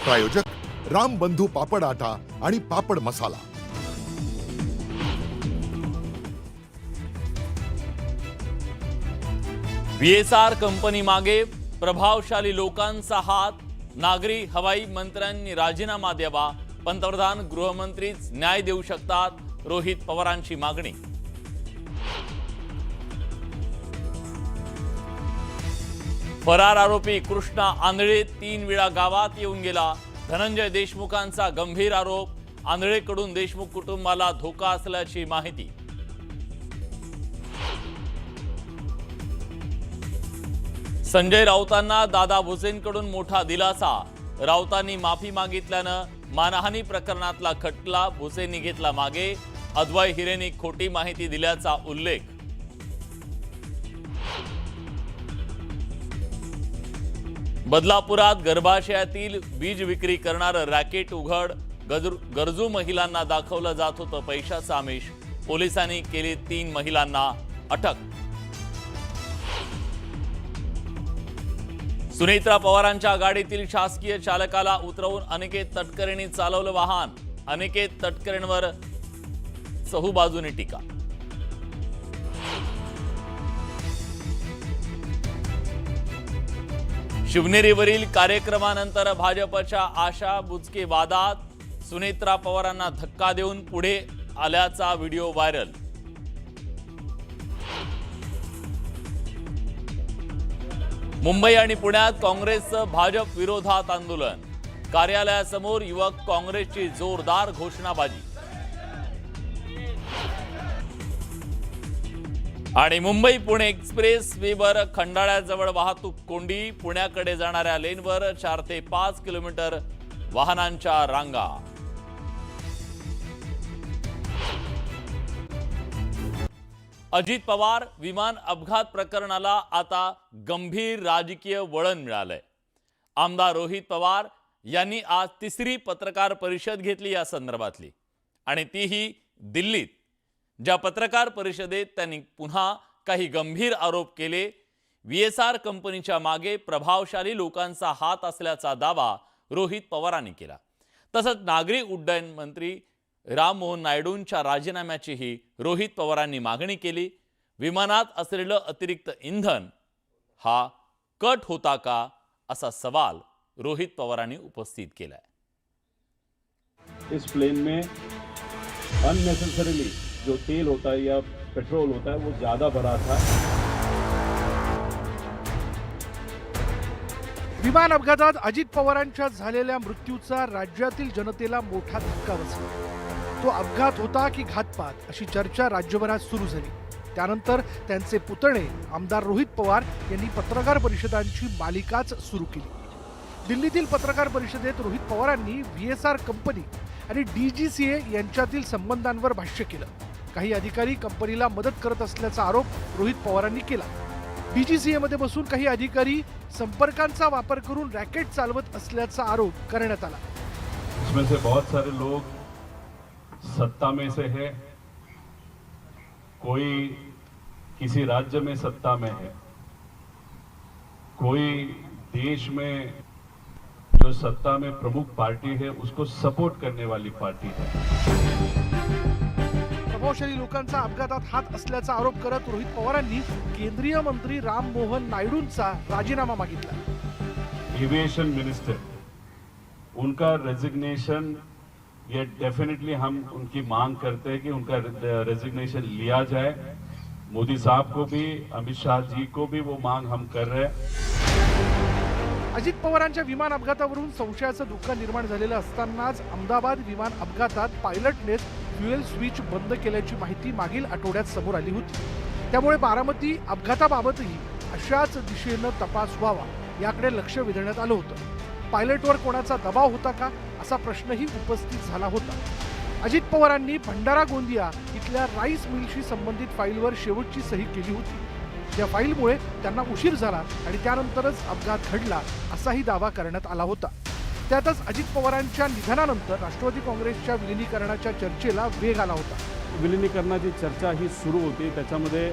प्रायोजक राम बंधू पापड आटा आणि पापड मसाला। VSR कंपनी मागे प्रभावशाली लोकांचा हात, नागरी हवाई मंत्र्यांनी राजीनामा द्यावा, पंतप्रधान गृहमंत्रीच न्याय देऊ शकतात, रोहित पवारांची मागणी। फरार आरोपी कृष्णा आंधळे 3 वेळा गावात येऊन गेला, धनंजय देशमुखांचा गंभीर आरोप, आंधळेकडून देशमुख कुटुंबाला धोका असल्याची माहिती। संजय राऊतांना दादा भुसेंकडून मोठा दिलासा, राऊतांनी माफी मागितल्यानं मानहानी प्रकरणातला खटला भुसेंनी घेतला मागे, अद्वै हिरेंनी खोटी माहिती दिल्याचा उल्लेख। बदलापुरात गर्भाशयातील बीज विक्री करणारं रॅकेट उघड, गरजू महिलांना दाखवलं जात होतं पैशाचं आमिष, पोलिसांनी केली 3 महिलांना अटक। सुनेत्रा पवारांच्या गाडीतील शासकीय चालकाला उतरवून अनिकेत तटकरेंनी चालवलं वाहन, अनिकेत तटकरेंवर चहूबाजूने टीका। शिवनेरीवरील कार्यक्रमानंतर भाजपच्या आशा बुचके वादात, सुनेत्रा पवारांना धक्का देऊन पुढे आल्याचा व्हिडिओ व्हायरल। मुंबई आणि पुण्यात काँग्रेसचं भाजप विरोधात आंदोलन, कार्यालयासमोर युवक काँग्रेसची जोरदार घोषणाबाजी। आणि मुंबई पुणे एक्सप्रेस वेवर खंडाळ्याजवळ वाहतूक कोंडी, पुण्याकडे जाणाऱ्या लेनवर 4 ते 5 किलोमीटर वाहनांच्या रांगा। अजित पवार विमान अपघात प्रकरणाला आता गंभीर राजकीय वळण मिळालंय। आमदार रोहित पवार यांनी आज 3री पत्रकार परिषद घेतली या संदर्भातली, आणि तीही दिल्लीत, ज्या पत्रकार परिषदेत त्यांनी पुन्हा काही गंभीर आरोप केले। VSR कंपनीच्या मागे प्रभावशाली लोकांचा हात असल्याचा दावा रोहित पवारांनी केला। तसंच नागरी उड्डयन मंत्री राम मोहन नायडूंच्या राजीनाम्याचीही रोहित पवारांनी मागणी केली। विमानात असलेलं अतिरिक्त इंधन हा कट होता का, असा सवाल रोहित पवारांनी उपस्थित केलाय। इस प्लेन में अननेसेसरीली जो तेल होता है या पेट्रोल होता है वो ज्यादा भरा था। विमान अपघातात अजित पवारांच्या झालेल्या मृत्यूचा राज्यातील जनतेला मोठा धक्का बसला। तो अपघात होता की घातपात, अशी चर्चा राज्यभरात सुरू झाली। त्यानंतर त्यांचे पुतणे आमदार रोहित पवार यांनी पत्रकार परिषदांची मालिकाच सुरू केली। दिल्लीतील पत्रकार परिषदेत रोहित पवारांनी VSR कंपनी आणि DGCA यांच्यातील संबंधांवर भाष्य केलं। काही अधिकारी कंपनीला मदत करत असल्याचा आरोप रोहित पवारांनी केला। DGCA मध्ये बसून काही अधिकारी संपर्कांचा वापर करून रॅकेट चालवत असल्याचा आरोप करण्यात आला। इसमें से बहुत सारे लोग सत्ता में से है, कोई किसी राज्य में सत्ता में है, कोई देश में जो सत्ता में प्रमुख पार्टी है उसको सपोर्ट करने वाली पार्टी है। प्रभावशाली लोकांचा अपघातात हात असल्याचा आरोप करत रोहित पवारांनी केंद्रीय मंत्री राम मोहन नायडूंचा राजीनामा मागितला। एविएशन मिनिस्टर, उनका रेजिग्नेशन, ये डेफिनेटली हम उनकी मांग करते हैं कि उनका रेजिग्नेशन लिया जाए। मोदी साहब को भी, अमित शाह जी को भी वो मांग हम कर रहे हैं। अजित पवारांच्या विमान अपघातावरून संशयाचं धोका निर्माण झालेलं असतानाच अहमदाबाद विमान अपघातात पायलटनेच फ्युएल स्विच बंद केल्याची माहिती मागील आठवड्यात समोर आली होती। त्यामुळे बारामती अपघाताबाबतही अशाच दिशेनं तपास व्हावा याकडे लक्ष वेधण्यात आलं होतं। पायलटवर कोणाचा दबाव होता का, असा प्रश्नही उपस्थित झाला होता। अजित पवारांनी भंडारा गोंदिया इथल्या राईस मिलशी संबंधित फाईलवर शेवटची सही केली होती। या फाईलमुळे त्यांना उशीर झाला आणि त्यानंतरच अपघात घडला, असाही दावा करण्यात आला होता। त्यातच अजित पवारांच्या निधनानंतर राष्ट्रवादी काँग्रेसच्या विलिनीकरणाच्या चर्चेला वेग आला होता। विलिनीकरणाची चर्चा ही सुरू होती, त्याच्यामध्ये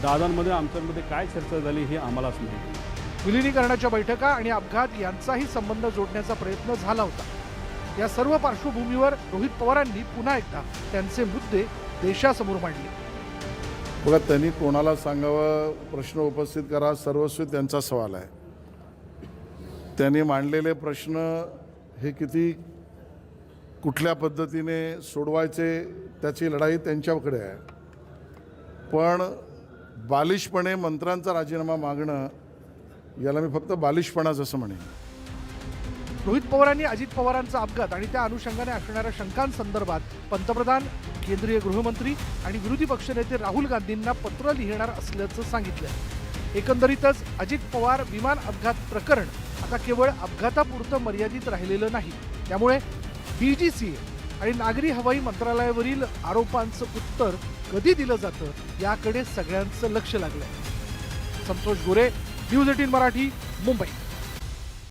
दादांमध्ये आमच्यामध्ये काय चर्चा झाली हे आम्हालाच माहिती। विलिनीकरणाच्या बैठका आणि अपघात यांचाही संबंध जोडण्याचा प्रयत्न झाला होता. या सर्व पार्श्वभूमीवर रोहित पवारांनी पुन्हा एकदा त्यांचे मुद्दे देशासमोर मांडले. बघा, त्यांनी कोणाला सांगावं, प्रश्न उपस्थित करा, सर्वस्वी त्यांचा सवाल आहे. त्यांनी मांडलेले प्रश्न हे किती कुठल्या पद्धतीने सोडवायचे त्याची लढाई त्यांच्याकडे आहे. पण बालिशपणे मंत्र्यांचा राजीनामा मागणं याला मी फक्त बालिशपणाच असं म्हणेन. रोहित पवारांनी अजित पवारांचा अपघात आणि त्या अनुषंगाने असणाऱ्या शंकांसंदर्भात पंतप्रधान, केंद्रीय गृहमंत्री आणि विरोधी पक्षनेते राहुल गांधींना पत्र लिहिणार असल्याचं सांगितलं. एकंदरीतच अजित पवार विमान अपघात प्रकरण आता केवळ अपघातापुरतं मर्यादित राहिलेलं नाही. त्यामुळे DGCA आणि नागरी हवाई मंत्रालयावरील आरोपांचं उत्तर कधी दिलं जातं याकडे सगळ्यांचं लक्ष लागलंय. संतोष गोरे, न्यूज 18 मराठी, मुंबई.